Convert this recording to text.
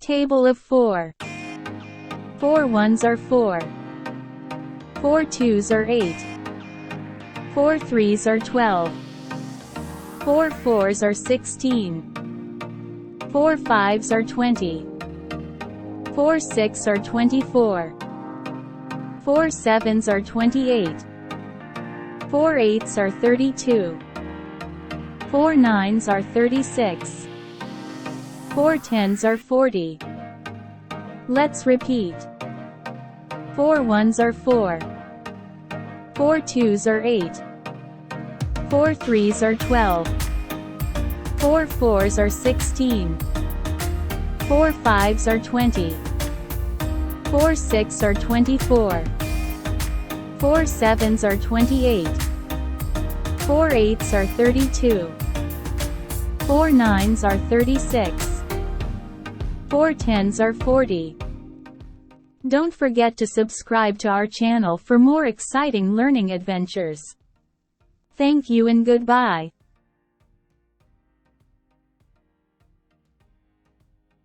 Table of 4. 4 ones are 4. 4 twos are 8. 4 threes are 12. 4 fours are 16. 4 fives are 20. 4 six are 24. 4 sevens are 28. 4 eights are 32. 4 nines are 36. 4 tens are 40. Let's repeat. 4 ones are 4. 4 twos are 8. 4 threes are 12. 4 fours are 16. 4 fives are 20. 4 six are 24. 4 sevens are 28. 4 eights are 32. 4 nines are 36. 4 tens are 40. Don't forget to subscribe to our channel for more exciting learning adventures. Thank you and goodbye.